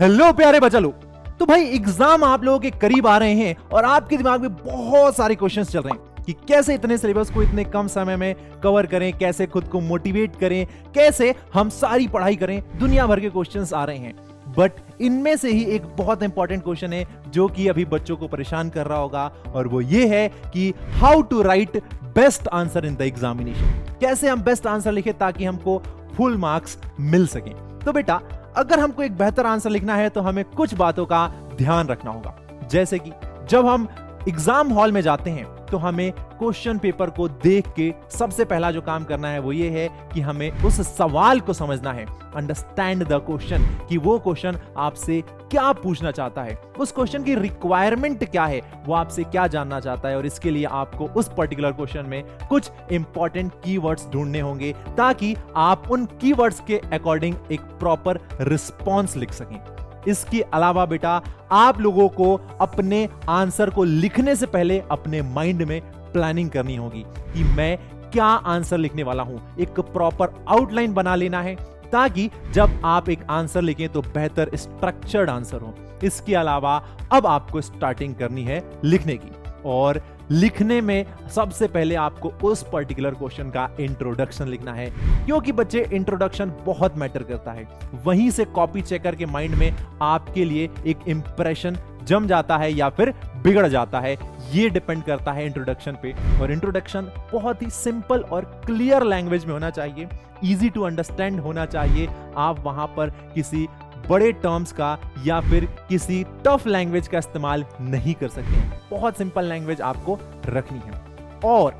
Hello प्यारे बच्चा लोग। तो भाई एग्जाम आप लोगों के करीब आ रहे हैं और आपके दिमाग में बहुत सारे क्वेश्चंस चल रहे हैं कि कैसे इतने सिलेबस को इतने कम समय में कवर करें, कैसे खुद को मोटिवेट करें, कैसे हम सारी पढ़ाई करें। दुनिया भर के क्वेश्चंस आ रहे हैं, बट इनमें से ही एक बहुत इंपॉर्टेंट क्वेश्चन है जो कि अभी बच्चों को परेशान कर रहा होगा, और वो ये है कि how to write best answer in the examination. कैसे हम बेस्ट आंसर लिखें ताकि हमको फुल मार्क्स मिल सकें। तो बेटा, अगर हमको एक बेहतर आंसर लिखना है तो हमें कुछ बातों का ध्यान रखना होगा। जैसे कि जब हम एग्जाम हॉल में जाते हैं तो हमें क्वेश्चन पेपर को देख के सबसे पहला जो काम करना है वो ये है कि हमें उस सवाल को समझना है, अंडरस्टैंड द क्वेश्चन, कि वो क्वेश्चन आपसे क्या पूछना चाहता है, उस क्वेश्चन की रिक्वायरमेंट क्या है, वो आपसे क्या जानना चाहता है। और इसके लिए आपको उस पर्टिकुलर क्वेश्चन में कुछ इंपॉर्टेंट कीवर्ड्स ढूंढने होंगे ताकि आप उन कीवर्ड्स के अकॉर्डिंग एक प्रॉपर रिस्पॉन्स लिख सकें। इसके अलावा बेटा, आप लोगों को अपने आंसर को लिखने से पहले अपने माइंड में प्लानिंग करनी होगी कि मैं क्या आंसर लिखने वाला हूं। एक प्रॉपर आउटलाइन बना लेना है ताकि जब आप एक आंसर लिखें तो बेहतर स्ट्रक्चर्ड आंसर हो। इसके अलावा अब आपको स्टार्टिंग करनी है लिखने की, और लिखने में सबसे पहले आपको उस पर्टिकुलर क्वेश्चन का इंट्रोडक्शन लिखना है, क्योंकि बच्चे इंट्रोडक्शन बहुत मैटर करता है। वहीं से कॉपी चेकर के माइंड में आपके लिए एक इंप्रेशन जम जाता है या फिर बिगड़ जाता है, ये डिपेंड करता है इंट्रोडक्शन पे। और इंट्रोडक्शन बहुत ही सिंपल और क्लियर लैंग्वेज में होना चाहिए, इजी टू अंडरस्टैंड होना चाहिए। आप वहां पर किसी बड़े टर्म्स का या फिर किसी टफ लैंग्वेज का इस्तेमाल नहीं कर सकते हैं। बहुत सिंपल लैंग्वेज आपको रखनी है। और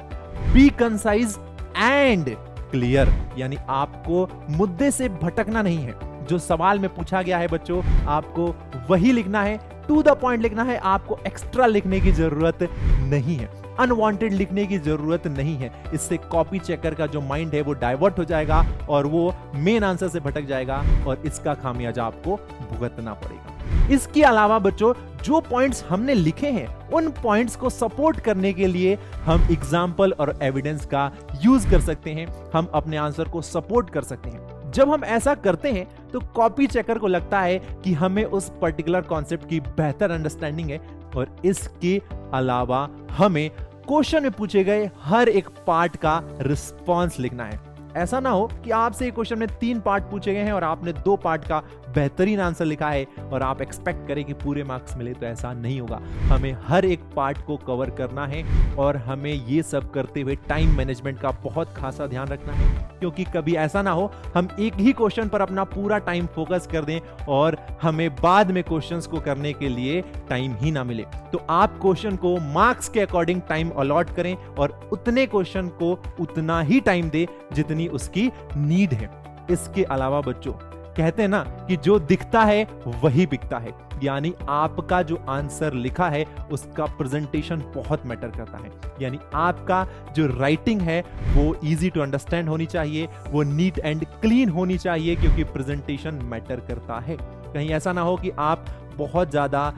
बी कंसाइज एंड क्लियर, यानी आपको मुद्दे से भटकना नहीं है। जो सवाल में पूछा गया है बच्चों, आपको वही लिखना है, टू द पॉइंट लिखना है। आपको एक्स्ट्रा लिखने की जरूरत नहीं है, अनवांटेड लिखने की जरूरत नहीं है। इससे कॉपी चेकर का जो माइंड है वो डाइवर्ट हो जाएगा और वो मेन आंसर से भटक जाएगा, और इसका खामियाजा आपको भुगतना पड़ेगा। इसके अलावा बच्चों, जो पॉइंट्स हमने लिखे हैं उन पॉइंट्स को सपोर्ट करने के लिए हम एग्जाम्पल और एविडेंस का यूज कर सकते हैं। हम अपने आंसर को सपोर्ट कर सकते हैं। जब हम ऐसा करते हैं तो कॉपी चेकर को लगता है कि हमें उस पर्टिकुलर कॉन्सेप्ट की बेहतर अंडरस्टैंडिंग है। और इसके अलावा हमें क्वेश्चन में पूछे गए हर एक पार्ट का रिस्पॉन्स लिखना है। ऐसा ना हो कि आपसे एक क्वेश्चन में 3 पार्ट पूछे गए हैं और आपने 2 पार्ट का बेहतरीन आंसर लिखा है और आप एक्सपेक्ट करें कि पूरे मार्क्स मिले, तो ऐसा नहीं होगा। हमें हर एक पार्ट को कवर करना है और हमें ये सब करते हुए टाइम मैनेजमेंट का बहुत खासा ध्यान रखना है, क्योंकि कभी ऐसा ना हो हम एक ही क्वेश्चन पर अपना पूरा टाइम फोकस कर दें और हमें बाद में क्वेश्चंस को करने के लिए टाइम ही ना मिले। तो आप क्वेश्चन को मार्क्स के अकॉर्डिंग टाइम अलॉट करें और उतने क्वेश्चन को उतना ही टाइम दें जितनी उसकी नीड है। इसके अलावा बच्चों, कहते हैं ना कि जो दिखता है वही बिकता है, यानी आपका जो आंसर लिखा है उसका प्रेजेंटेशन बहुत मैटर करता है। यानी आपका जो राइटिंग है वो इजी टू अंडरस्टैंड होनी चाहिए, वो नीट एंड क्लीन होनी चाहिए, क्योंकि प्रेजेंटेशन मैटर करता है। कहीं ऐसा ना हो कि आप बहुत ज्यादा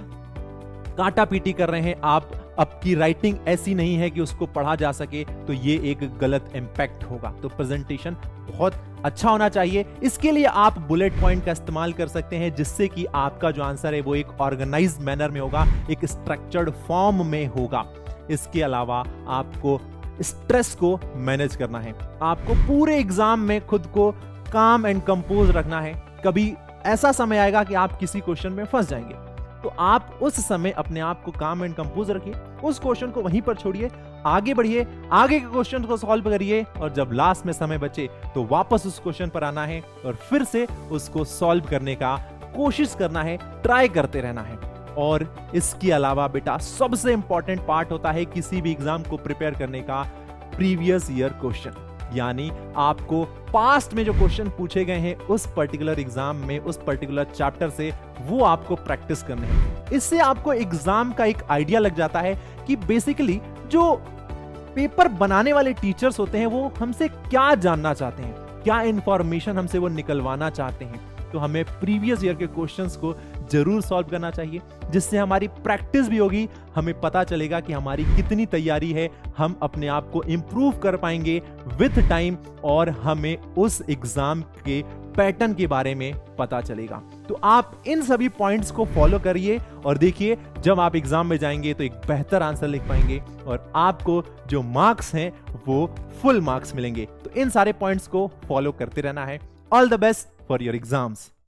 काटा पीटी कर रहे हैं, आपकी राइटिंग ऐसी नहीं है कि उसको पढ़ा जा सके, तो ये एक गलत इंपैक्ट होगा। तो प्रेजेंटेशन बहुत अच्छा होना चाहिए। इसके लिए आप बुलेट पॉइंट का इस्तेमाल कर सकते हैं, जिससे कि आपका जो आंसर है वो एक ऑर्गेनाइज्ड मैनर में होगा, एक स्ट्रक्चर्ड फॉर्म में होगा। इसके अलावा आपको स्ट्रेस को मैनेज करना है। आपको पूरे एग्जाम में खुद को काम एंड कंपोज रखना है। कभी ऐसा समय आएगा कि आप किसी क्वेश्चन में फंस जाएंगे, तो आप उस समय अपने आप को काम एंड कंपोज रखिए, उस क्वेश्चन को वहीं पर छोड़िए, आगे बढ़िए, आगे के क्वेश्चन को सॉल्व करिए, और जब लास्ट में समय बचे तो वापस उस क्वेश्चन पर आना है और फिर से उसको सॉल्व करने का कोशिश करना है, ट्राई करते रहना है। और इसके अलावा बेटा, सबसे इंपॉर्टेंट पार्ट होता है किसी भी एग्जाम को प्रिपेयर करने का प्रीवियस ईयर क्वेश्चन, यानी आपको पास्ट में जो क्वेश्चन पूछे गए हैं उस पर्टिकुलर एग्जाम में, उस पर्टिकुलर चैप्टर से, वो आपको प्रैक्टिस करने हैं। इससे आपको एग्जाम का एक आइडिया लग जाता है कि बेसिकली जो पेपर बनाने वाले टीचर्स होते हैं वो हमसे क्या जानना चाहते हैं, क्या इंफॉर्मेशन हमसे वो निकलवाना चाहते हैं। तो हमें प्रीवियस ईयर के क्वेश्चंस को जरूर सॉल्व करना चाहिए, जिससे हमारी प्रैक्टिस भी होगी, हमें पता चलेगा कि हमारी कितनी तैयारी है, हम अपने आप को इंप्रूव कर पाएंगे विथ टाइम, और हमें उस एग्जाम के पैटर्न के बारे में पता चलेगा। तो आप इन सभी पॉइंट्स को फॉलो करिए और देखिए जब आप एग्जाम में जाएंगे तो एक बेहतर आंसर लिख पाएंगे और आपको जो मार्क्स हैं वो फुल मार्क्स मिलेंगे। तो इन सारे पॉइंट्स को फॉलो करते रहना है। All the best for your exams.